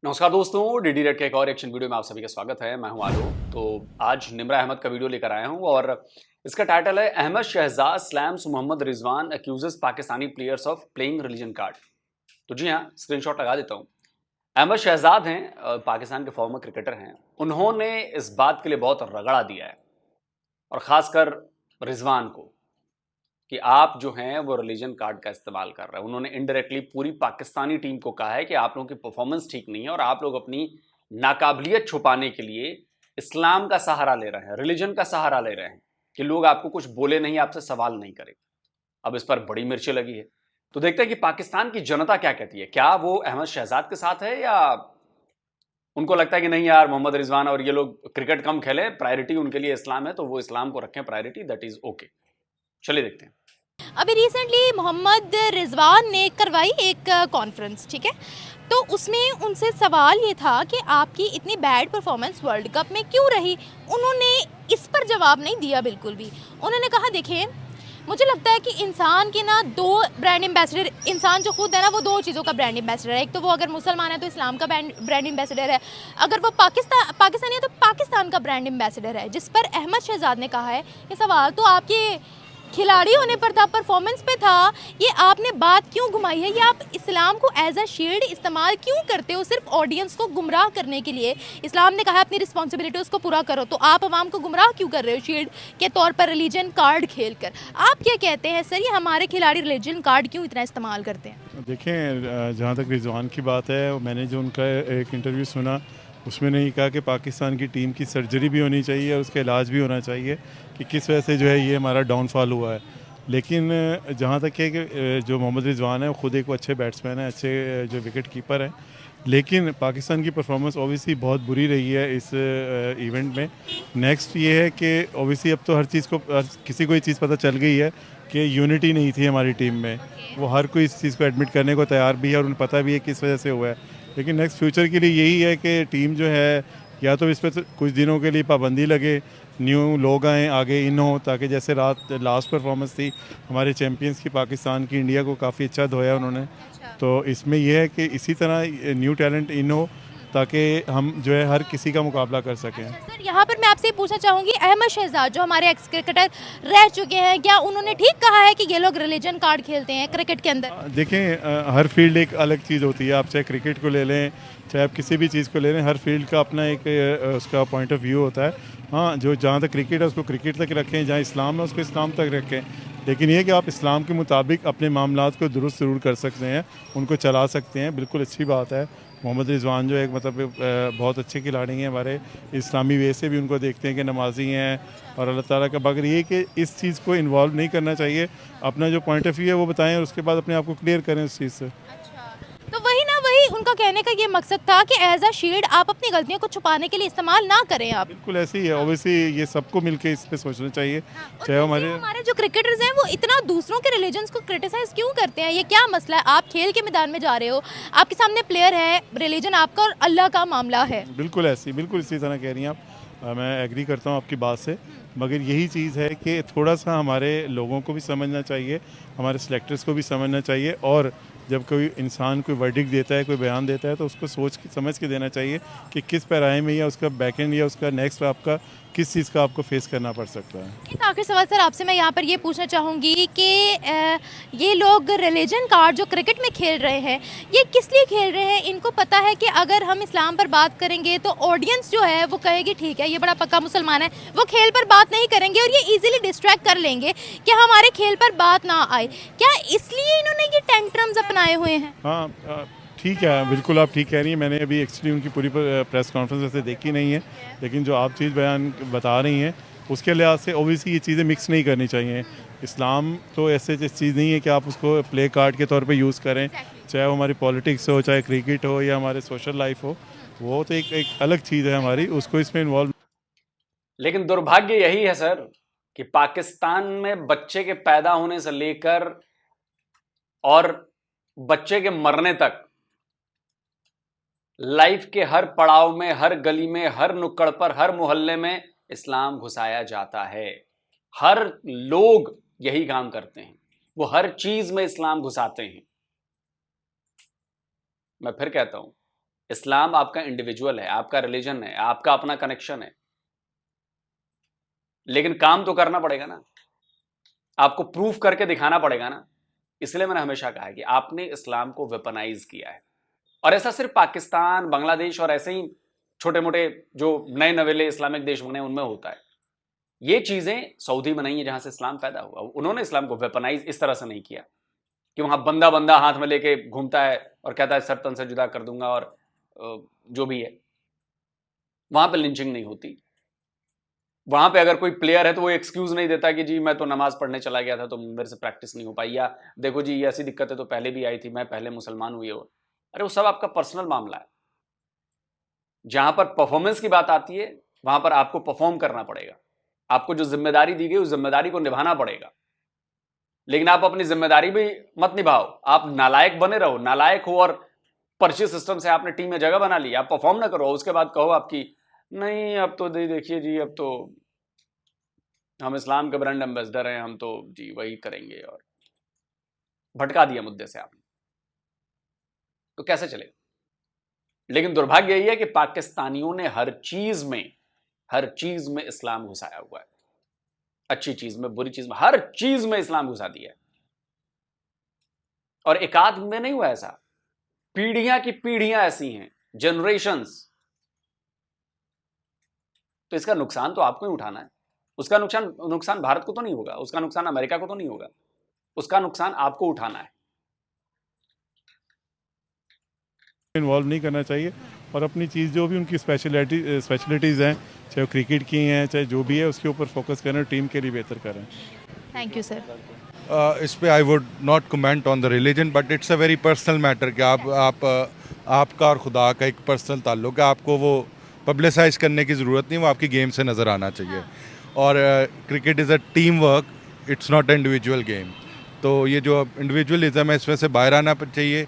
नमस्कार दोस्तों, DD red के एक और एक्शन वीडियो में आप सभी का स्वागत है। मैं हूं आलो। तो आज निम्रा अहमद का वीडियो लेकर आया हूं और इसका टाइटल है Ahmed Shahzad slams Mohammad Rizwan accuses Pakistani players of playing religion card. तो जी हाँ, स्क्रीनशॉट लगा देता हूं। अहमद शहजाद हैं, पाकिस्तान के फॉर्मर क्रिकेटर हैं। उन्होंने इस बात के लिए बहुत रगड़ा दिया है और खासकर रिजवान को कि आप जो हैं वो रिलीजन कार्ड का इस्तेमाल कर रहे हैं। उन्होंने इनडायरेक्टली पूरी पाकिस्तानी टीम को कहा है कि आप लोगों की परफॉर्मेंस ठीक नहीं है और आप लोग अपनी नाकाबिलियत छुपाने के लिए इस्लाम का सहारा ले रहे हैं, रिलीजन का सहारा ले रहे हैं कि लोग आपको कुछ बोले नहीं, आपसे सवाल नहीं करें। अब इस पर बड़ी मिर्ची लगी है। तो देखते हैं कि पाकिस्तान की जनता क्या कहती है। क्या वो अहमद शहजाद के साथ है या उनको लगता है कि नहीं यार, मोहम्मद रिजवान और ये लोग क्रिकेट कम खेले, प्रायोरिटी उनके लिए इस्लाम है तो वो इस्लाम को रखें प्रायोरिटी, दैट इज ओके। चलिए देखते हैं। अभी रिसेंटली मोहम्मद रिजवान ने करवाई एक कॉन्फ्रेंस, ठीक है। तो उसमें उनसे सवाल ये था कि आपकी इतनी बैड परफॉर्मेंस वर्ल्ड कप में क्यों रही। उन्होंने इस पर जवाब नहीं दिया बिल्कुल भी। उन्होंने कहा देखिए, मुझे लगता है कि इंसान के ना दो ब्रांड एम्बेसडर, इंसान जो खुद है ना वो दो चीज़ों का ब्रांड एम्बेसडर है। एक तो वो अगर मुसलमान है तो इस्लाम का ब्रांड एम्बेसडर है, अगर वो पाकिस्तानी है तो पाकिस्तान का ब्रांड एम्बेसडर है। जिस पर अहमद शहजाद ने कहा है ये सवाल तो आपके खिलाड़ी होने पर था, परफॉर्मेंस पे था, ये आपने बात क्यों घुमाई है? ये आप इस्लाम को एज अ शील्ड इस्तेमाल क्यों करते हो सिर्फ ऑडियंस को गुमराह करने के लिए? इस्लाम ने कहा अपनी रिस्पॉन्सिबिलिटी उसको पूरा करो, तो आप आवाम को गुमराह क्यों कर रहे हो शील्ड के तौर पर रिलीजन कार्ड खेल कर? आप क्या कहते हैं सर, ये हमारे खिलाड़ी रिलीजन कार्ड क्यों इतना इस्तेमाल करते हैं? देखें, जहाँ तक रिजवान की बात है, मैंने जो उनका एक इंटरव्यू सुना उसमें नहीं कहा कि पाकिस्तान की टीम की सर्जरी भी होनी चाहिए और उसका इलाज भी होना चाहिए कि किस वजह से जो है ये हमारा डाउनफॉल हुआ है। लेकिन जहाँ तक है कि जो मोहम्मद रिजवान है वो खुद एक अच्छे बैट्समैन है, अच्छे जो विकेट कीपर हैं, लेकिन पाकिस्तान की परफॉर्मेंस ओबियसली बहुत बुरी रही है इस इवेंट में। नेक्स्ट ये है कि ओबियसली अब तो हर चीज़ को किसी को ये चीज़ पता चल गई है कि यूनिटी नहीं थी हमारी टीम में। वो हर कोई इस चीज़ को एडमिट करने को तैयार भी है और उन्हें पता भी है किस वजह से हुआ है। लेकिन नेक्स्ट फ्यूचर के लिए यही है कि टीम जो है या तो इस पर तो कुछ दिनों के लिए पाबंदी लगे, न्यू लोग आएँ आगे इन हो, ताकि जैसे लास्ट परफॉर्मेंस थी हमारे चैम्पियंस की, पाकिस्तान की, इंडिया को काफ़ी अच्छा धोया उन्होंने। तो इसमें यह है कि इसी तरह न्यू टैलेंट इन हो ताकि हम जो है हर किसी का मुकाबला कर सकें। सर, यहाँ पर मैं आपसे पूछना चाहूँगी, अहमद शहजाद जो हमारे एक्स क्रिकेटर रह चुके हैं, क्या उन्होंने ठीक कहा है कि ये लोग रिलीजन कार्ड खेलते हैं क्रिकेट के अंदर? देखें, हर फील्ड एक अलग चीज़ होती है। आप चाहे क्रिकेट को ले लें, चाहे आप किसी भी चीज़ को ले लें, हर फील्ड का अपना एक उसका पॉइंट ऑफ व्यू होता है। हाँ, जो जहाँ तक क्रिकेट है उसको क्रिकेट तक रखें, जहाँ इस्लाम है उसको इस्लाम तक रखें। लेकिन ये कि आप इस्लाम के मुताबिक अपने मामलात को दुरुस्त ज़रूर कर सकते हैं, उनको चला सकते हैं, बिल्कुल अच्छी बात है। मोहम्मद रिजवान जो है मतलब बहुत अच्छे खिलाड़ी हैं हमारे, इस्लामी वे से भी उनको देखते हैं कि नमाजी हैं और अल्लाह ताला का। मगर ये कि इस चीज़ को इन्वॉल्व नहीं करना चाहिए, अपना जो पॉइंट ऑफ व्यू है वो बताएं और उसके बाद अपने आप को क्लियर करें उस चीज़ से। तो वही उनका कहने का ये मकसद था कि एज अ शील्ड आप अपनी गलतियों को छुपाने के लिए इस्तेमाल ना करें आप। बिल्कुल ऐसे ही है। ओबियसली ये सबको मिलके इस पे सोचना चाहिए, और चाहे दूसरे हमारे हमारे जो क्रिकेटर्स हैं वो इतना दूसरों के रिलीजन्स को क्रिटिसाइज क्यों करते हैं? ये क्या मसला है? आप खेल के मैदान में जा रहे हो, आपके सामने प्लेयर है, रिलीजन आपका और अल्लाह का मामला है। बिल्कुल ऐसी, बिल्कुल इसी तरह कह रही हैं आप। मैं एग्री करता हूँ आपकी बात से। मगर यही चीज़ है कि थोड़ा सा हमारे लोगों को भी समझना चाहिए, हमारे सेलेक्टर्स को भी समझना चाहिए, और जब कोई इंसान कोई वर्डिक्ट देता है, कोई बयान देता है, तो उसको सोच के समझ के देना चाहिए कि किस पैराए में या उसका बैकएंड या उसका नेक्स्ट आपका किस चीज़ का आपको फेस करना पड़ सकता है। एक आखिरी सवाल सर आपसे मैं यहाँ पर ये पूछना चाहूँगी कि ये लोग रिलीजन कार्ड जो क्रिकेट में खेल रहे हैं, ये किस लिए खेल रहे हैं? इनको पता है कि अगर हम इस्लाम पर बात करेंगे तो ऑडियंस जो है वो कहेगी ठीक है ये बड़ा पक्का मुसलमान है, वो खेल पर बात नहीं करेंगे और ये इजीली डिस्ट्रैक्ट कर लेंगे कि हमारे खेल पर बात ना आए। क्या इसलिए इन्होंने ये टेंट्रम्स अपनाए हुए हैं? हाँ, ठीक है, बिल्कुल आप ठीक कह रही हैं। मैंने अभी एक्चुअली उनकी पूरी प्रेस कॉन्फ्रेंस वैसे देखी नहीं है, लेकिन जो आप चीज़ बयान बता रही हैं उसके लिहाज से ओबियसली ये चीज़ें मिक्स नहीं करनी चाहिए। इस्लाम तो ऐसे चीज़ नहीं है कि आप उसको प्ले कार्ड के तौर पे यूज़ करें, चाहे वो हमारी पॉलिटिक्स हो, चाहे क्रिकेट हो या हमारे सोशल लाइफ हो, वो तो एक अलग चीज़ है हमारी, उसको इसमें इन्वॉल्व। लेकिन दुर्भाग्य यही है सर कि पाकिस्तान में बच्चे के पैदा होने से लेकर और बच्चे के मरने तक लाइफ के हर पड़ाव में, हर गली में, हर नुक्कड़ पर, हर मोहल्ले में इस्लाम घुसाया जाता है। हर लोग यही काम करते हैं, वो हर चीज में इस्लाम घुसाते हैं। मैं फिर कहता हूं, इस्लाम आपका इंडिविजुअल है, आपका रिलीजन है, आपका अपना कनेक्शन है, लेकिन काम तो करना पड़ेगा ना, आपको प्रूफ करके दिखाना पड़ेगा ना। इसलिए मैंने हमेशा कहा है कि आपने इस्लाम को वेपनाइज किया है, और ऐसा सिर्फ पाकिस्तान, बांग्लादेश और ऐसे ही छोटे मोटे जो नए नवेले इस्लामिक देश बने उनमें होता है। ये चीजें सऊदी में नहीं है जहां से इस्लाम पैदा हुआ। उन्होंने इस्लाम को वेपनाइज इस तरह से नहीं किया कि वहां बंदा बंदा हाथ में लेके घूमता है और कहता है सर तन से जुदा कर दूंगा और जो भी है। वहां पे लिंचिंग नहीं होती। वहां पे अगर कोई प्लेयर है तो वो एक्सक्यूज नहीं देता कि जी मैं तो नमाज पढ़ने चला गया था तो मेरे से प्रैक्टिस नहीं हो पाई, या देखो जी ये ऐसी दिक्कतें तो पहले भी आई थी, मैं पहले मुसलमान हुई हो। अरे वो सब आपका पर्सनल मामला है। जहां पर परफॉर्मेंस की बात आती है वहां पर आपको परफॉर्म करना पड़ेगा, आपको जो जिम्मेदारी दी गई उस जिम्मेदारी को निभाना पड़ेगा। लेकिन आप अपनी जिम्मेदारी भी मत निभाओ, आप नालायक बने रहो, नालायक हो और पर्ची सिस्टम से आपने टीम में जगह बना ली, आप परफॉर्म ना करो, उसके बाद कहो आपकी नहीं अब तो देखिए जी अब तो हम इस्लाम के ब्रांड एम्बेसडर हैं, हम तो जी वही करेंगे, और भटका दिया मुद्दे से आपने, तो कैसे चलेगा। लेकिन दुर्भाग्य यही है कि पाकिस्तानियों ने हर चीज में इस्लाम घुसाया हुआ है, अच्छी चीज में, बुरी चीज में, हर चीज में इस्लाम घुसा दिया है। और एकाध में नहीं हुआ ऐसा, पीढ़ियां की पीढ़ियां ऐसी हैं, जनरेशंस। तो इसका नुकसान तो आपको ही उठाना है। उसका नुकसान भारत को तो नहीं होगा, उसका नुकसान अमेरिका को तो नहीं होगा, उसका नुकसान आपको उठाना है। इन्वॉल्व नहीं करना चाहिए और अपनी चीज़ जो भी उनकी स्पेशलिटीज़ हैं, चाहे वो क्रिकेट की हैं चाहे जो भी है, उसके ऊपर फोकस करें, टीम के लिए बेहतर करें। Thank you sir. इस पे I would not comment on the religion, but it's a very personal matter कि आपका और खुदा का एक पर्सनल ताल्लुक है। आपको वो पब्लिसाइज करने की ज़रूरत नहीं, वो आपकी गेम से नज़र आना चाहिए। और cricket is a team work, it's not a individual game. तो ये जो इंडिविजुअलिज्म है इसमें से बाहर आना चाहिए।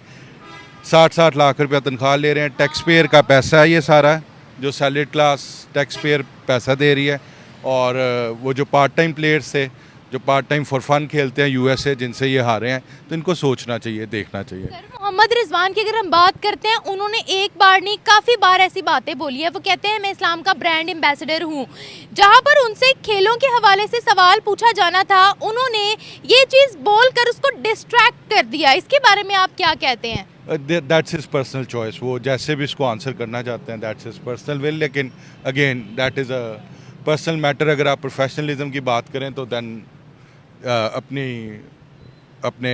60-60 लाख रुपया तनख्वाह ले रहे हैं, टैक्स पेयर का पैसा है ये सारा, जो सैलरी क्लास टैक्स पेयर पैसा दे रही है। और वो जो पार्ट टाइम प्लेयर्स थे जो पार्ट टाइम फॉर फन खेलते हैं यूएसए, जिनसे ये हारे हैं, तो इनको सोचना चाहिए, देखना चाहिए। सर मोहम्मद रिजवान की अगर हम बात करते हैं, उन्होंने एक बार नहीं काफ़ी बार ऐसी बातें बोली है। वो कहते हैं मैं इस्लाम का ब्रांड एम्बेसडर हूँ। जहाँ पर उनसे खेलों के हवाले से सवाल पूछा जाना था, उन्होंने ये चीज़ बोलकर उसको डिस्ट्रैक्ट कर दिया। इसके बारे में आप क्या कहते हैं? दैट्स हिज पर्सनल चॉइस, वो जैसे भी इसको आंसर करना चाहते हैं, दैट्स हिज पर्सनल विल। लेकिन again that is a personal matter. अगर आप प्रोफेशनलिज्म की बात करें तो दैन अपने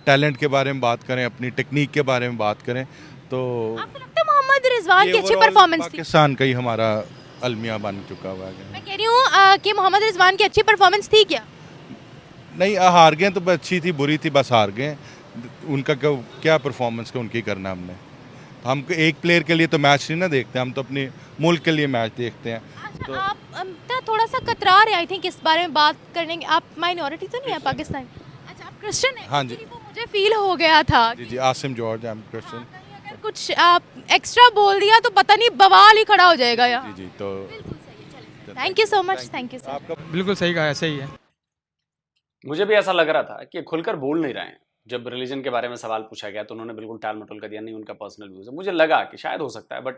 टैलेंट के बारे में बात करें, अपनी टेक्निक के बारे में बात करें, तो आपको लगता है मोहम्मद रिजवान की अच्छी परफॉर्मेंस थी? पाकिस्तान का ही हमारा अलमिया बन चुका हुआ है। मैं कह रही हूँ कि मोहम्मद रिजवान की अच्छी परफॉर्मेंस थी क्या? नहीं, हार गए तो अच्छी थी बुरी थी, बस हार गए। उनका क्या परफॉर्मेंस का उनकी करना हमने। हम एक प्लेयर के लिए तो मैच नहीं ना देखते, हम तो अपने मुल्क के लिए मैच देखते हैं। अच्छा, तो आप ना थोड़ा सा कतरा रहे आई थिंक इस बारे में बात करने की। आप माइनॉरिटी तो नहीं है पाकिस्तान? अच्छा, आप क्रिश्चियन हैं? हाँ जी। वो मुझे फील हो गया था। जी, Asim George, I am Christian. अगर कुछ आप एक्स्ट्रा बोल दिया तो पता नहीं बवाल ही खड़ा हो जाएगा यहाँ। जी, तो thank you so much. Thank you sir. आपका बिल्कुल सही कहा, ऐसे ही है। मुझे भी ऐसा लग रहा था कि खुलकर बोल नहीं रहे हैं। जब रिलीजन के बारे में सवाल पूछा गया तो उन्होंने बिल्कुल टाल मटोल कर दिया, नहीं उनका पर्सनल व्यूज है। मुझे लगा कि शायद हो सकता है, बट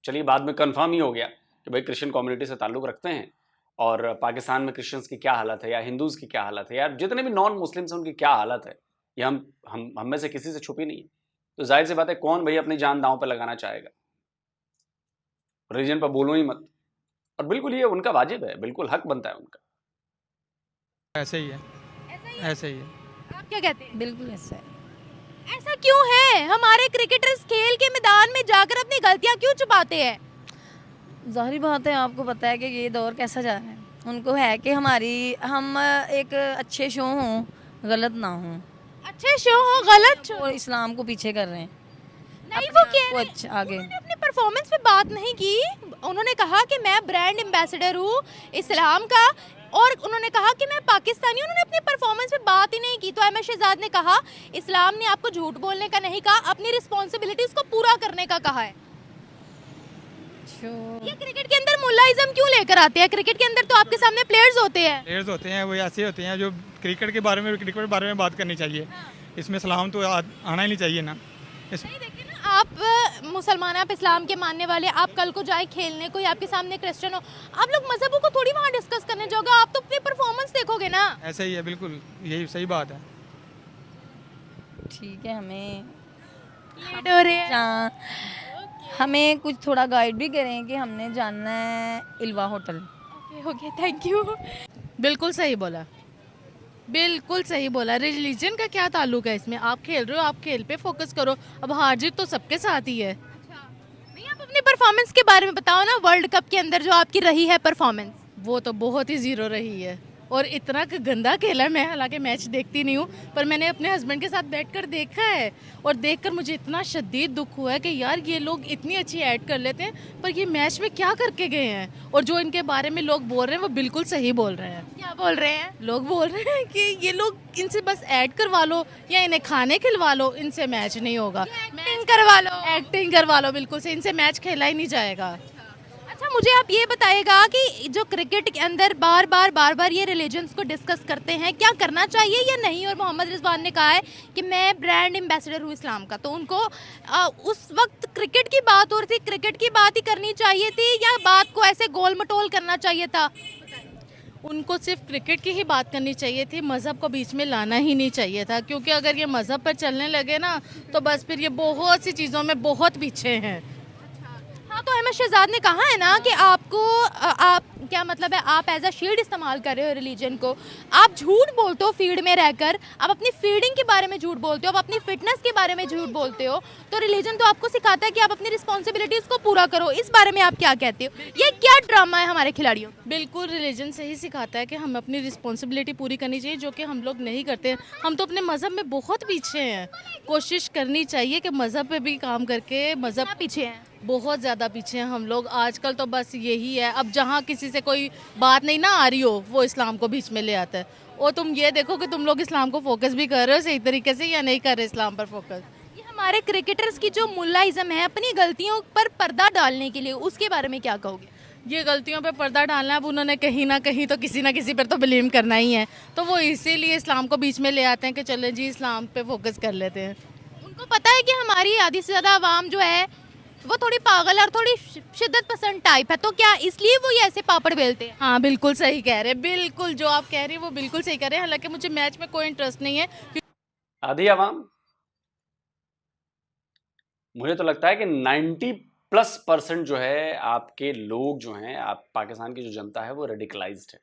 चलिए बाद में कंफर्म ही हो गया कि भाई क्रिश्चियन कम्युनिटी से ताल्लुक़ रखते हैं, और पाकिस्तान में क्रिश्चियंस की क्या हालत है या हिंदूज़ की क्या हालत है या जितने भी नॉन मुस्लिम्स हैं उनकी क्या हालत है, ये हम में से किसी से छुपी नहीं है। तो जाहिर सी बात है, कौन भाई अपनी जान दांव पर लगाना चाहेगा? रिलीजन पर बोलो ही मत। और बिल्कुल ये उनका वाजिब है, बिल्कुल हक बनता है उनका। ऐसे ही है, ऐसे ही है। आप क्या कहते हैं? बिल्कुल ऐसा है। ऐसा क्यों है? हमारे क्रिकेटर्स खेल के मैदान में जाकर अपनी गलतियां क्यों छुपाते हैं? ज़ाहिर बात है, आपको पता है कि ये दौर कैसा जा रहा है। उनको है कि हम एक अच्छे शो हों, गलत ना हों। अच्छे शो हो, गलत शो और इस्लाम को पीछे कर रहे हैं। नहीं, वो अपने आप को कह अच्छा आगे उन्होंने अपने परफॉर्मेंस पे बात नहीं की। उन्होंने कहा कि मैं ब्रांड एम्बेसडर हूँ इस्लाम का, और उन्होंने कहा कि मैं पाकिस्तानी। उन्होंने अपनी परफॉर्मेंस पे बात ही नहीं की। तो अहमद शहजाद ने कहा इस्लाम ने आपको झूठ बोलने का नहीं कहा, अपनी रिस्पॉन्सिबिलिटीज को पूरा करने का कहा है। ये क्रिकेट के अंदर मुल्लाइज्म क्यों लेकर आते हैं? क्रिकेट के अंदर तो आपके सामने प्लेयर्स होते हैं। प्लेयर्स होते हैं, वो ऐसे होते हैं जो क्रिकेट के बारे में बात करनी चाहिए। इसमें सलाम तो आना ही नहीं चाहिए ना। नहीं, देखिए ना, आप मुसलमान, आप इस्लाम के मानने वाले, आप कल को जाए खेलने, कोई आपके सामने क्रिश्चियन हो, आप लोग मजहबों को थोड़ी वहाँ डिस्कस करने जाओगे, आप तो अपनी परफॉर्मेंस देखोगे ना। ऐसे ही है, बिल्कुल यही सही बात है। ठीक है, हमें लेट हो रहे हैं। हाँ, हमें कुछ थोड़ा गाइड भी करें कि हमने जानना है इल्वा होटल। Okay, thank you. बिल्कुल सही बोला, बिल्कुल सही बोला। रिलीजन का क्या ताल्लुक है इसमें? आप खेल रहे हो, आप खेल पे फोकस करो। अब हार जीत तो सबके साथ ही है। नहीं, आप अपनी परफॉर्मेंस के बारे में बताओ ना, वर्ल्ड कप के अंदर जो आपकी रही है परफॉर्मेंस। वो तो बहुत ही जीरो रही है और इतना गंदा खेला। मैं हालांकि मैच देखती नहीं हूँ, पर मैंने अपने हस्बैंड के साथ बैठकर देखा है और देखकर मुझे इतना शदीद दुख हुआ है कि यार ये लोग इतनी अच्छी ऐड कर लेते हैं, पर ये मैच में क्या करके गए हैं। और जो इनके बारे में लोग बोल रहे हैं वो बिल्कुल सही बोल रहे हैं। क्या बोल रहे हैं? लोग बोल रहे हैं कि ये लोग इनसे बस ऐड करवा लो या इन्हें खाने खिलवा लो, इनसे मैच नहीं होगा। एक्टिंग करवा लो। एक्टिंग करवा लो, बिल्कुल से इनसे मैच खेला ही नहीं जाएगा। अच्छा, मुझे आप ये बताएगा कि जो क्रिकेट के अंदर बार बार ये रिलीजन्स को डिस्कस करते हैं, क्या करना चाहिए या नहीं? और मोहम्मद रिजवान ने कहा है कि मैं ब्रांड एम्बेसडर हूँ इस्लाम का, तो उनको उस वक्त क्रिकेट की बात हो रही थी, क्रिकेट की बात ही करनी चाहिए थी या बात को ऐसे गोल मटोल करना चाहिए था? उनको सिर्फ क्रिकेट की ही बात करनी चाहिए थी, मज़हब को बीच में लाना ही नहीं चाहिए था, क्योंकि अगर ये मज़हब पर चलने लगे ना तो बस फिर ये बहुत सी चीज़ों में बहुत पीछे हैं। हाँ, तो अहमद शहजाद ने कहा है ना कि आपको आप क्या मतलब है, आप एज अ शील्ड इस्तेमाल कर रहे हो रिलीजन को, आप झूठ बोलते हो फील्ड में रहकर, आप अपनी फील्डिंग के बारे में झूठ बोलते हो, आप अपनी फिटनेस के बारे में झूठ बोलते हो, तो रिलीजन तो आपको सिखाता है कि आप अपनी रिस्पॉन्सिबिलिटीज़ को पूरा करो। इस बारे में आप क्या कहते हो? ये क्या ड्रामा है हमारे खिलाड़ियों? बिल्कुल, रिलीजन से ही सिखाता है कि हम अपनी रिस्पॉन्सिबिलिटी पूरी करनी चाहिए, जो कि हम लोग नहीं करते। हम तो अपने मज़हब में बहुत पीछे हैं। कोशिश करनी चाहिए कि मज़हब पे भी काम करके, मज़हब पीछे हैं बहुत ज़्यादा पीछे हैं हम लोग आजकल। तो बस यही है, अब जहाँ किसी से कोई बात नहीं ना आ रही हो वो इस्लाम को बीच में ले आता है। और तुम ये देखो कि तुम लोग इस्लाम को फोकस भी कर रहे हो सही तरीके से या नहीं कर रहे इस्लाम पर फोकस। ये हमारे क्रिकेटर्स की जो मुल्लाइज़म है अपनी गलतियों पर पर्दा डालने के लिए, उसके बारे में क्या कहोगे? ये गलतियों पे पर्दा डालना है, अब उन्होंने कहीं ना कहीं तो किसी ना किसी पर तो ब्लेम करना ही है, तो वो इसीलिए इस्लाम को बीच में ले आते हैं कि चले जी इस्लाम पे फोकस कर लेते हैं। उनको पता है कि हमारी आधी से ज़्यादा आवाम जो है वो थोड़ी पागल और थोड़ी शिद्दत पसंद टाइप है, तो क्या इसलिए वो ये ऐसे पापड़ बेलते हैं? हाँ, बिल्कुल सही कह रहे हैं, बिल्कुल जो आप कह रही हैं वो बिल्कुल सही कह रहे हैं। हालांकि मुझे मैच में कोई इंटरेस्ट नहीं है। आधी आवाम, मुझे तो लगता है कि 90+% जो है आपके लोग जो हैं, आप पाकिस्तान की जो जनता है वो रेडिकलाइज्ड है,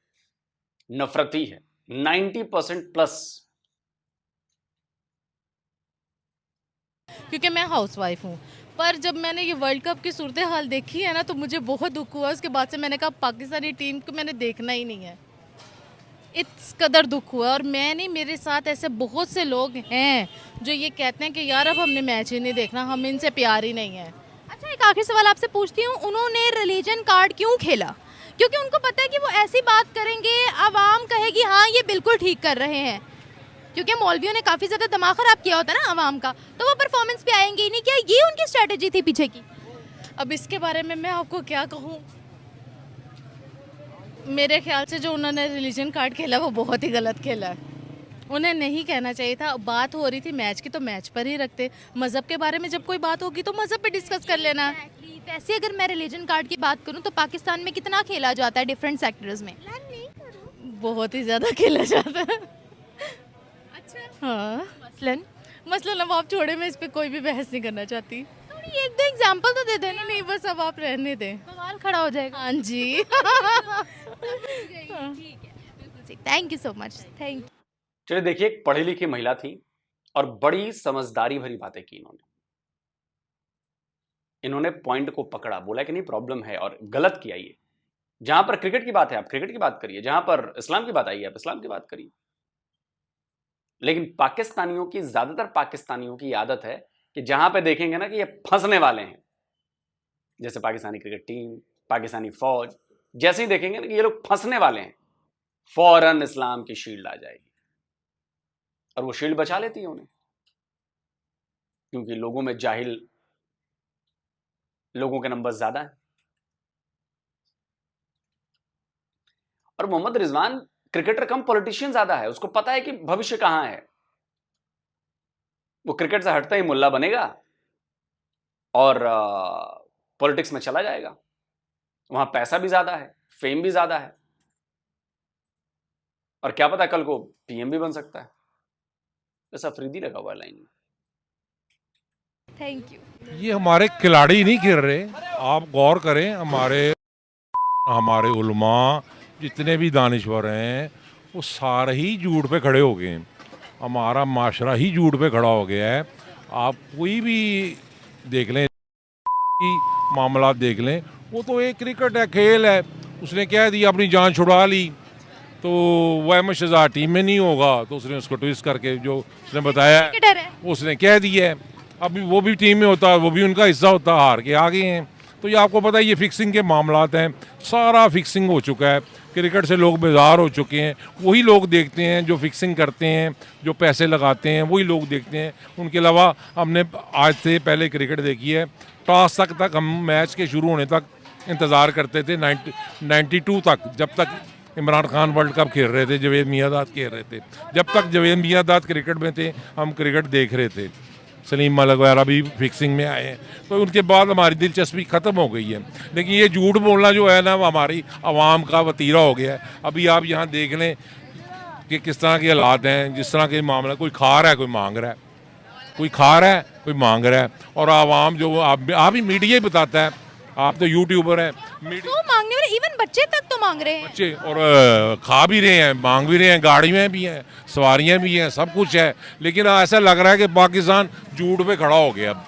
नफरती है, 90%+। क्योंकि मैं हाउसवाइफ हूँ, पर जब मैंने ये वर्ल्ड कप की सूरत हाल देखी है ना तो मुझे बहुत दुख हुआ। उसके बाद से मैंने कहा पाकिस्तानी टीम को मैंने देखना ही नहीं है, इस कदर दुख हुआ। और मैं नहीं, मेरे साथ ऐसे बहुत से लोग हैं जो ये कहते हैं कि यार अब हमने मैच ही नहीं देखना, हम इनसे प्यार ही नहीं है। अच्छा, एक आखिरी सवाल आपसे पूछती हूँ, उन्होंने रिलीजन कार्ड क्यों खेला? क्योंकि उनको पता है कि वो ऐसी बात करेंगे आवाम कहेगी हाँ ये बिल्कुल ठीक कर रहे हैं, क्योंकि मौलवियों ने काफ़ी ज़्यादा दिमाग ख़राब किया होता है ना आवाम का, तो वो परफॉर्मेंस पे आएंगे ही नहीं। क्या ये उनकी स्ट्रेटजी थी पीछे की? अब इसके बारे में मैं आपको क्या कहूँ, मेरे ख्याल से जो उन्होंने रिलीजन कार्ड खेला वो बहुत ही गलत खेला है, उन्हें नहीं कहना चाहिए था। बात हो रही थी मैच की तो मैच पर ही रखते, मज़हब के बारे में जब कोई बात होगी तो मज़हब पे डिस्कस कर लेना। वैसे अगर मैं रिलीजन कार्ड की बात करूँ तो पाकिस्तान में कितना खेला जाता है डिफरेंट सेक्टर्स में? बहुत ही ज़्यादा खेला जाता है। अच्छा, हाँ, मसलन अब आप छोड़े, मैं इस पर कोई भी बहस नहीं करना चाहती। थोड़ी एक दो एग्जांपल तो दे देना। नहीं, बस अब आप रहने दें, सवाल खड़ा हो जाएगा। हाँ जी। Thank you so much, thank you. चलिए देखिए, एक पढ़ी लिखी महिला थी और बड़ी समझदारी भरी बातें की इन्होंने पॉइंट को पकड़ा, बोला कि नहीं प्रॉब्लम है और गलत किया ये। जहां पर क्रिकेट की बात है आप क्रिकेट की बात करिए, जहां पर इस्लाम की बात आई है आप इस्लाम की बात करिए। लेकिन पाकिस्तानियों की, ज्यादातर पाकिस्तानियों की आदत है कि जहां पे देखेंगे ना कि ये फंसने वाले हैं, जैसे पाकिस्तानी क्रिकेट टीम, पाकिस्तानी फौज, जैसे ही देखेंगे ना कि ये लोग फंसने वाले हैं, फौरन इस्लाम की शील्ड आ जाएगी और वो शील्ड बचा लेती है उन्हें, क्योंकि लोगों में जाहिल लोगों के नंबर ज्यादा हैं। और मोहम्मद रिजवान क्रिकेटर कम पॉलिटिशियन ज्यादा है, उसको पता है कि भविष्य कहां है। वो क्रिकेट से हटता ही मुल्ला बनेगा और पॉलिटिक्स में चला जाएगा। वहां पैसा भी ज्यादा है, फेम भी ज्यादा है, और क्या पता कल को पीएम भी बन सकता है। बस अफरीदी लगा हुआ है लाइन में। Thank you. ये हमारे खिलाड़ी नहीं खेल रहे, आप गौर करें। हमारे उलमा जितने भी दानिश्वर हैं वो सारे ही झूठ पे खड़े हो गए हैं। हमारा माशरा ही झूठ पे खड़ा हो गया है। आप कोई भी देख लें, मामला देख लें, वो तो एक क्रिकेट है, खेल है। उसने कह दिया अपनी जान छुड़ा ली तो वह अहमद शहजाद टीम में नहीं होगा, तो उसने उसको ट्विस्ट करके जो उसने बताया क्रिकेटर है। उसने कह दिया है। अभी वो भी टीम में होता, वो भी उनका हिस्सा होता, हार के आ गए हैं। तो ये आपको पता है ये फिक्सिंग के मामलात हैं, सारा फिक्सिंग हो चुका है। क्रिकेट से लोग बेजार हो चुके हैं। वही लोग देखते हैं जो फिक्सिंग करते हैं, जो पैसे लगाते हैं, वही लोग देखते हैं। उनके अलावा हमने आज से पहले क्रिकेट देखी है, टॉस तक हम मैच के शुरू होने तक इंतज़ार करते थे, 92 तक, जब तक इमरान खान वर्ल्ड कप खेल रहे थे, जावेद मियांदाद खेल रहे थे। जब तक जावेद मियांदाद क्रिकेट में थे हम क्रिकेट देख रहे थे। सलीम मलिक वगैरह भी फिक्सिंग में आए हैं, तो उनके बाद हमारी दिलचस्पी ख़त्म हो गई है। लेकिन ये झूठ बोलना जो है ना, वो हमारी आवाम का वतीरा हो गया है। अभी आप यहाँ देख लें कि किस तरह के हालात हैं, जिस तरह के मामला, कोई खा रहा है, कोई मांग रहा है, कोई खा रहा है, कोई मांग रहा है। और आवाम जो आप ही मीडिया ही बताता है, आप तो यूट्यूबर हैं, तो मांगने वाले इवन बच्चे तक तो मांग रहे हैं। बच्चे और खा भी रहे हैं, मांग भी रहे हैं, गाड़ी में भी हैं, सवारियां भी हैं, सब कुछ है। लेकिन ऐसा लग रहा है कि पाकिस्तान झूठ पे खड़ा हो गया। अब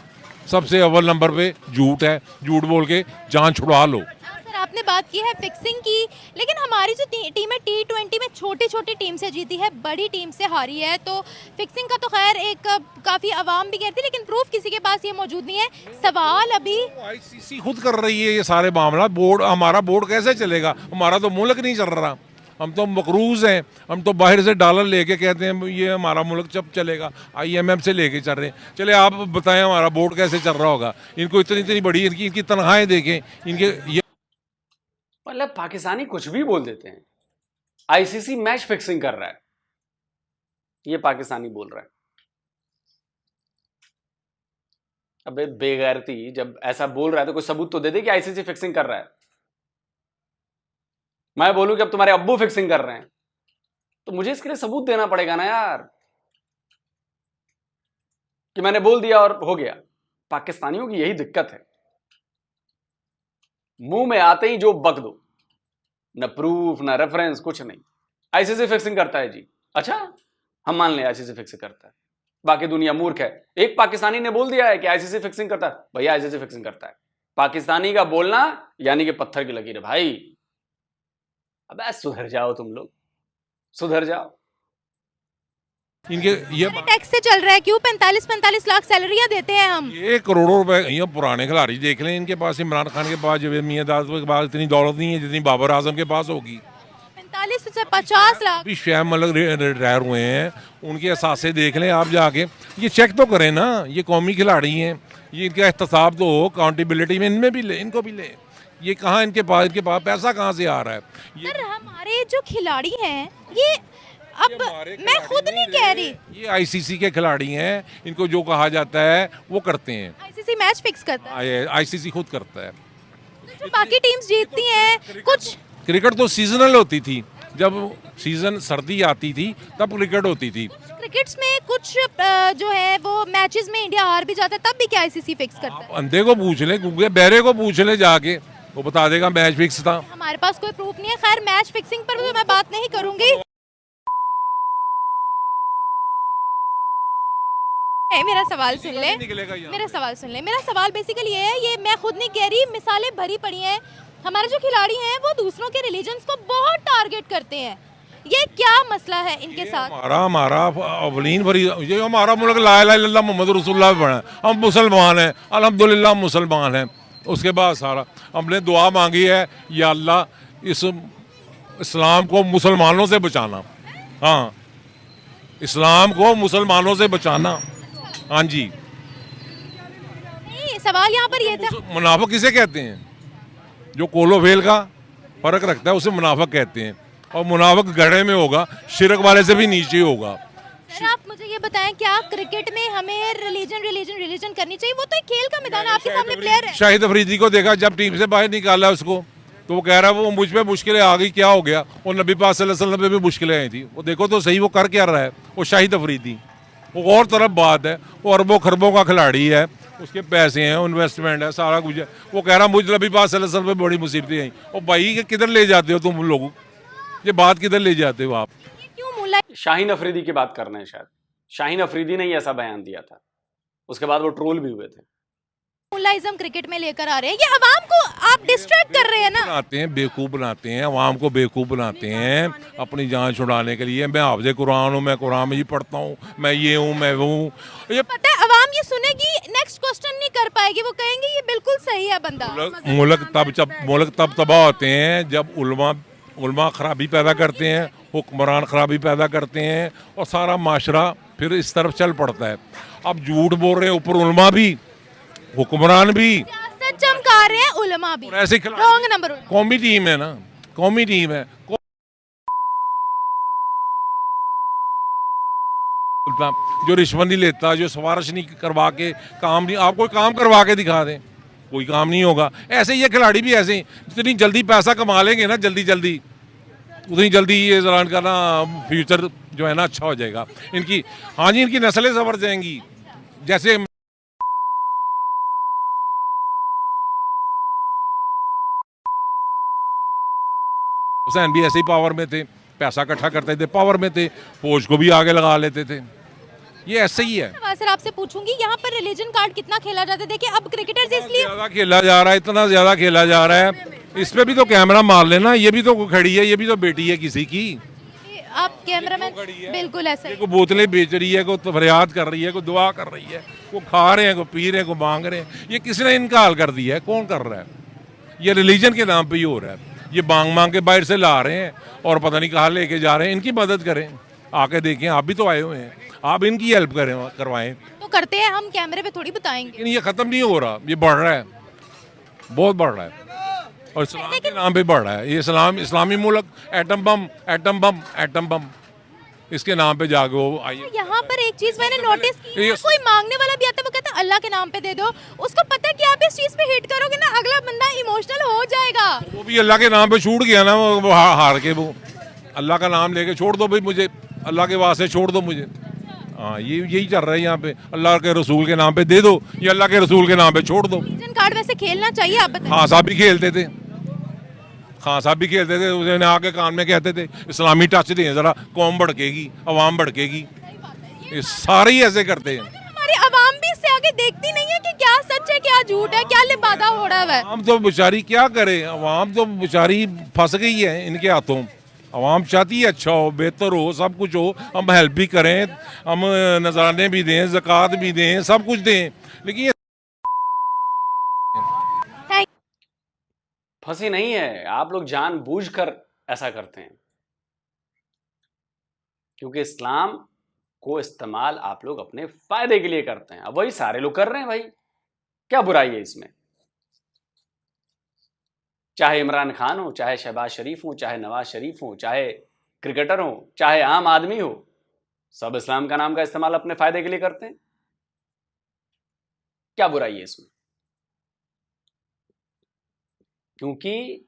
सबसे अव्वल नंबर पे झूठ है, झूठ बोल के जान छुड़ा लो। सर आपने बात की है फिक्सिंग की, लेकिन हमारी जो टीम है T20 में छोटी छोटी टीम से जीती है, बड़ी टीम से हारी है। तो फिक्सिंग का तो खैर एक काफ़ी आवाम भी कहती है, लेकिन प्रूफ किसी के पास ये मौजूद नहीं है। सवाल अभी आईसीसी खुद कर रही है ये सारे मामला। बोर्ड, हमारा बोर्ड कैसे चलेगा? हमारा तो मुल्क नहीं चल रहा, हम तो मकरूज हैं। हम तो बाहर से डॉलर लेके कहते हैं ये हमारा मुल्क जब चलेगा, IMF से लेके चल रहे हैं। चले आप बताएं हमारा बोर्ड कैसे चल रहा होगा? इनको इतनी बड़ी इनकी तनख्वाहें देखें, इनके ये मतलब पाकिस्तानी कुछ भी बोल देते हैं। आईसीसी मैच फिक्सिंग कर रहा है, ये पाकिस्तानी बोल रहा है। अबे बेगैरती, जब ऐसा बोल रहा है तो कोई सबूत तो दे दे कि आईसीसी फिक्सिंग कर रहा है। मैं बोलूं कि अब तुम्हारे अब्बू फिक्सिंग कर रहे हैं, तो मुझे इसके लिए सबूत देना पड़ेगा ना यार, कि मैंने बोल दिया और हो गया। पाकिस्तानियों की यही दिक्कत है, मुंह में आते ही जो बक दो, न प्रूफ न रेफरेंस, कुछ नहीं। आईसीसी फिक्सिंग करता है जी, अच्छा हम मान लें आईसीसी फिक्सिंग करता है, बाकी दुनिया मूर्ख है। एक पाकिस्तानी ने बोल दिया है कि आईसीसी फिक्सिंग करता है, भैया आईसीसी फिक्सिंग करता है। पाकिस्तानी का बोलना यानी कि पत्थर की लकीर है भाई। अबे सुधर जाओ, तुम लोग सुधर जाओ। इनके ये टैक्स से चल रहा है, क्यों 45-45 लाख सैलरियां देते हैं हम। ये करोड़ों रुपए, ये पुराने खिलाड़ी देख लें, इनके पास, इमरान खान के पास, जावेद मियांदाद के पास इतनी दौलत नहीं है जितनी बाबर आजम के पास होगी। 45 से 50 लाख। अभी शैम मलिक रिटायर हुए हैं, उनके असासे देख लें आप जाके, ये चेक तो करें ना। ये कौमी खिलाड़ी हैं, ये इनका एहतसाब तो हो, अकाउंटेबिलिटी में इनमें भी ले, इनको भी ले। ये कहाँ इनके पास पैसा कहाँ से आ रहा है? सर हमारे जो खिलाड़ी हैं ये अब मैं खुद नहीं कह रही, ये आईसीसी के खिलाड़ी हैं, इनको जो कहा जाता है वो करते हैं। आईसीसी मैच फिक्स करता है, आईसीसी खुद करता है। जो बाकी टीम्स जीतती हैं कुछ। क्रिकेट तो सीजनल होती थी, जब सीजन सर्दी आती थी तब क्रिकेट होती थी। क्रिकेट्स में कुछ जो है वो मैचेस में इंडिया हार भी जाता है, तब भी क्या आईसीसी फिक्स करता है? अंधे को पूछ ले, गूंगे बहरे को पूछ ले जाके, वो बता देगा मैच फिक्स था। हमारे पास कोई प्रूफ नहीं है। खैर मैच फिक्सिंग पर तो मैं बात नहीं करूंगी। मेरा सवाल सुन ले, मेरा सवाल सुन ले। मेरा सवाल बेसिकली ये है, ये मैं खुद नहीं कह रही, मिसालें भरी पड़ी हैं। हमारे जो खिलाड़ी हैं वो दूसरों के रिलीजन्स को बहुत टारगेट करते हैं, ये क्या मसला है इनके साथ? हमारा अवलीन भरी, ये हमारा मुल्क ला इलाहा इल्लल्लाह मुहम्मद रसूलुल्लाह बना है। हम मुसलमान हैं, अल्हम्दुलिल्लाह मुसलमान हैं। उसके बाद सारा हमने दुआ मांगी है, या अल्लाह इस इस्लाम को मुसलमानों से बचाना। हाँ, इस्लाम को मुसलमानों से बचाना। हाँ जी, नहीं सवाल यहाँ पर ये था, मुनाफिक किसे कहते हैं? जो कोलो फेल का फर्क रखता है उसे मुनाफिक कहते हैं। और मुनाफिक गड्ढे में होगा, शिरक वाले से भी नीचे होगा। सर आप मुझे ये बताएं, क्या क्रिकेट में हमें रिलीजन करनी चाहिए? वो तो एक खेल का मैदान है, आपके सामने प्लेयर है। शाहिद अफरीदी को देखा जब टीम से बाहर निकाला उसको, तो वो कह रहा है वो मुझ पे मुश्किलें आ गई, क्या हो गया? और नबी पाक सल्लल्लाहु अलैहि वसल्लम पे भी मुश्किलें आई थी। वो देखो तो सही वो कर क्या रहा है वो शाहिद अफरीदी। वो और तरफ बात है, वो अरबों खरबों का खिलाड़ी है, उसके पैसे हैं, इन्वेस्टमेंट है, सारा कुछ है। वो कह रहा मुझ नबी पाक सल्लल्लाहु अलैहि वसल्लम पे बड़ी मुसीबतें आई। और भाई किधर ले जाते हो तुम लोग, ये बात किधर ले जाते हो आप? ये क्यों मुल्ला शाहीन अफरीदी की बात कर रहे हैं शायद। शाहीन अफरीदी ने ही ऐसा बयान दिया था, उसके बाद वो ट्रोल भी हुए थे। मुल्लाइज्म क्रिकेट में लेकर आ रहे हैं, ये अवाम को आप डिस्ट्रैक्ट कर रहे हैं ना। बनाते हैं, बेवकूफ़ बनाते हैं, अवाम को बेवकूफ़ बनाते हैं अपनी जान छुड़ाने के लिए। मैं हाफ़िज़ कुरान हूँ, मैं कुरान में ही पढ़ता हूँ, मैं ये हूँ, मैं वो हूँ। ये पता है अवाम ये सुनेगी, नेक्स्ट क्वेश्चन नहीं कर पाएगी, वो कहेंगे ये बिल्कुल सही है बंदा। मुल्क तब तबाह होते हैं जब उलमा खराबी पैदा करते हैं, हुक्मरान खराबी पैदा करते हैं, और सारा माशरा फिर इस तरफ चल पड़ता है। अब झूठ बोल रहे हैं ऊपर उलमा भी, हुक्मरान भी, सियासत चमका रहे हैं उलमा भी। और ऐसे रॉन्ग नंबर। कौमी टीम है ना, कौमी टीम है। जो रिश्वत नहीं लेता, जो सिफारिश नहीं करवा के काम नहीं, आप कोई काम करवा के दिखा दें, कोई काम नहीं होगा। ऐसे ये खिलाड़ी भी ऐसे ही, जितनी जल्दी पैसा कमा लेंगे ना, जल्दी उतनी जल्दी ये ऐलान करना फ्यूचर जो है ना अच्छा हो जाएगा इनकी। हाँ जी, इनकी नस्लें संवर जाएंगी। जैसे हुसैन भी ऐसे ही पावर में थे, पैसा इकट्ठा करते थे, पावर में थे, फौज को भी आगे लगा लेते थे। ये ऐसे ही है। सर आपसे पूछूंगी, यहाँ पर रिलीजन कार्ड कितना खेला जाता है? देखिए अब क्रिकेटर्स इसलिए ज्यादा खेला जा रहा है, इतना ज्यादा खेला जा रहा है। इस पे भी तो कैमरा मार लेना, ये भी तो खड़ी है, ये भी तो बेटी है किसी की। आप कैमरामैन बिल्कुल ऐसा ही। को बोतलें बेच रही है, को फरियाद कर रही है, को दुआ कर रही है, को खा रहे हैं, को पी रहे हैं, को मांग रहे हैं। ये किसने इनका हाल कर दिया है? कौन कर रहा है? ये रिलीजन के नाम पे ही हो रहा है। ये मांग के बाहर से ला रहे हैं और पता नहीं कहाँ लेके जा रहे हैं। इनकी मदद करें, आके देखें, आप भी तो आए हुए हैं, आप इनकी हेल्प करें, करवाएं। तो करते हैं, हम कैमरे पे थोड़ी बताएंगे। लेकिन ये खत्म नहीं हो रहा, ये बढ़ रहा है, बहुत बढ़ रहा है, और इस्लाम के नाम पे बढ़ रहा है। ये इस्लामी मुल्क एटम बम इसके नाम पे जाके वो आइए। यहाँ पर एक चीज मैंने नोटिस की है, ये- कोई मांगने वाला भी आता है, वो कहता है अल्लाह के नाम पे दे दो। उसको पता है कि आप इस चीज पे हिट करोगे ना, अगला बंदा इमोशनल हो जाएगा। वो भी अल्लाह के नाम पे छूट गया ना, वो हार के, वो अल्लाह का नाम लेके छोड़ दो भाई, मुझे अल्लाह के वास्ते छोड़ दो मुझे। हाँ, यही चल रहा है यहाँ पे। अल्लाह के रसूल के नाम पे दे दो, या अल्लाह के रसूल के नाम पे छोड़ दो। रिलीजन कार्ड वैसे खेलना चाहिए, आप बताइए। हाँ साहब भी खेलते थे, खान साहब भी खेलते थे, उन्हें आके कान में कहते थे इस्लामी टच दें जरा, कौम भड़केगी, अवाम भड़केगी। ये सारे ही ऐसे करते हैं। हमारी आवाम भी इससे आगे देखती नहीं है कि क्या सच है, क्या झूठ है, क्या लिबादा हो रहा है। अवाम तो बेचारी क्या करे, अवाम तो बेचारी फंस गई है इनके हाथों। अवाम चाहती है अच्छा हो, बेहतर हो, सब कुछ हो, हम हेल्प भी करें, हम नजराने भी दें, ज़कात भी दें, सब कुछ दें, लेकिन ये फंसी नहीं है, आप लोग जानबूझकर ऐसा करते हैं, क्योंकि इस्लाम को इस्तेमाल आप लोग अपने फायदे के लिए करते हैं। अब वही सारे लोग कर रहे हैं भाई, क्या बुराई है इसमें? चाहे इमरान खान हो, चाहे शहबाज शरीफ हो, चाहे नवाज शरीफ हो, चाहे क्रिकेटर हो, चाहे आम आदमी हो, सब इस्लाम का नाम का इस्तेमाल अपने फायदे के लिए करते हैं। क्या बुराई है इसमें? क्योंकि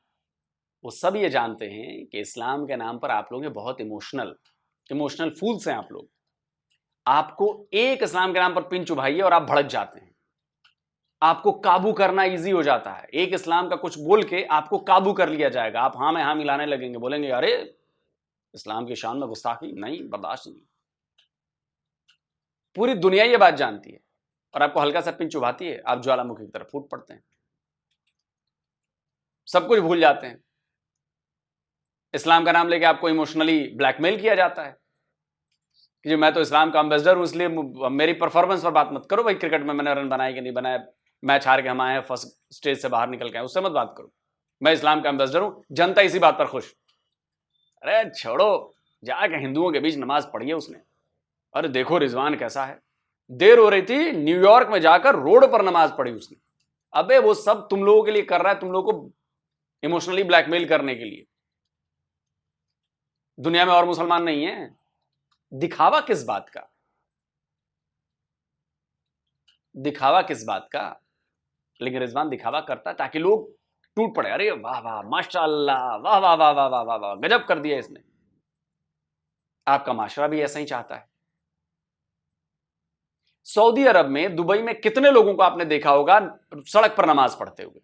वो सब ये जानते हैं कि इस्लाम के नाम पर आप लोग हैं बहुत इमोशनल फूल्स हैं आप लोग। आपको एक इस्लाम के नाम पर पिन चुभाइए और आप भड़क जाते हैं। आपको काबू करना इजी हो जाता है, एक इस्लाम का कुछ बोल के आपको काबू कर लिया जाएगा। आप हाँ में हाँ मिलाने लगेंगे, बोलेंगे अरे इस्लाम की शान में गुस्ताखी नहीं, बर्दाश्त नहीं। पूरी दुनिया ये बात जानती है और आपको हल्का सा पिन चुभाती है, आप ज्वालामुखी की तरफ फूट पड़ते हैं, सब कुछ भूल जाते हैं। इस्लाम का नाम लेके आपको इमोशनली ब्लैकमेल किया जाता है कि जो मैं तो इस्लाम का एम्बेसडर हूं, इसलिए मेरी परफॉर्मेंस पर बात मत करो। भाई क्रिकेट में मैंने रन बनाए कि नहीं बनाए, मैच हार के हम आए हैं, फर्स्ट स्टेज से बाहर निकल के आए, उससे मत बात करो। मैं इस्लाम का एम्बेसडर हूं, जनता इसी बात पर खुश। अरे छोड़ो, जाके हिंदुओं के बीच नमाज पढ़ी है उसने। अरे देखो रिजवान कैसा है, देर हो रही थी, न्यूयॉर्क में जाकर रोड पर नमाज पढ़ी उसने। अबे वो सब तुम लोगों के लिए कर रहा है, तुम लोगों को इमोशनली ब्लैकमेल करने के लिए। दुनिया में और मुसलमान नहीं है, दिखावा किस बात का? दिखावा किस बात का? लेकिन रिजवान दिखावा करता है ताकि लोग टूट पड़े, अरे वाह वाह माशाअल्लाह, वाह वाह वाह वाह वाह वाह वाह, गजब कर दिया इसने। आपका माशरा भी ऐसा ही चाहता है। सऊदी अरब में, दुबई में कितने लोगों को आपने देखा होगा सड़क पर नमाज पढ़ते हुए?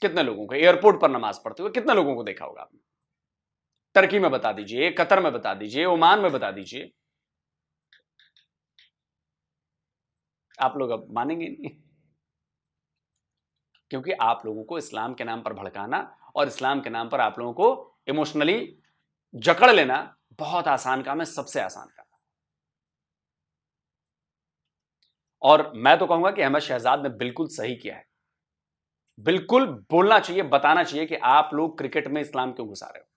कितने लोगों को? एयरपोर्ट पर नमाज पढ़ते हुए कितने लोगों को देखा होगा आपने? टर्की में बता दीजिए, कतर में बता दीजिए, ओमान में बता दीजिए। आप लोग अब मानेंगे नहीं, क्योंकि आप लोगों को इस्लाम के नाम पर भड़काना और इस्लाम के नाम पर आप लोगों को इमोशनली जकड़ लेना बहुत आसान काम है, सबसे आसान काम। और मैं तो कहूंगा कि अहमद शहजाद ने बिल्कुल सही किया है। बिल्कुल बोलना चाहिए, बताना चाहिए कि आप लोग क्रिकेट में इस्लाम क्यों घुसा रहे हो,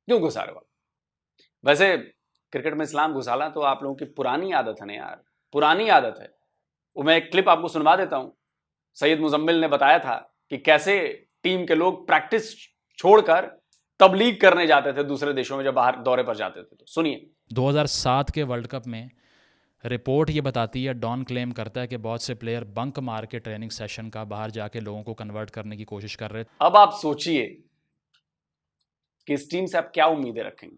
क्यों घुसा रहे हो। वैसे क्रिकेट में इस्लाम घुसाना तो आप लोगों की पुरानी आदत है ना यार, पुरानी आदत है। वो मैं एक क्लिप आपको सुनवा देता हूं। सैयद मुजम्मिल ने बताया था कि कैसे टीम के लोग प्रैक्टिस छोड़कर तबलीग करने जाते थे दूसरे देशों में जब बाहर दौरे पर जाते थे। तो सुनिए। 2007 के वर्ल्ड कप में रिपोर्ट ये बताती है, डॉन क्लेम करता है कि बहुत से प्लेयर बंक मार के ट्रेनिंग सेशन का बाहर जाके लोगों को कन्वर्ट करने की कोशिश कर रहे थे। अब आप सोचिए कि इस टीम से आप क्या उम्मीदें रखेंगे।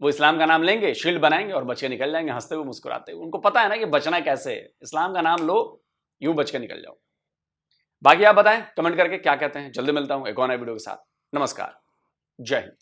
वो इस्लाम का नाम लेंगे, शील्ड बनाएंगे और बच के निकल जाएंगे हंसते हुए मुस्कुराते हुए। उनको पता है ना कि बचना कैसे है। इस्लाम का नाम लो, यूं बच के निकल जाओ। बाकी आप बताएं कमेंट करके क्या कहते हैं। जल्दी मिलता हूं एक और नए वीडियो के साथ। नमस्कार, जय हिंद।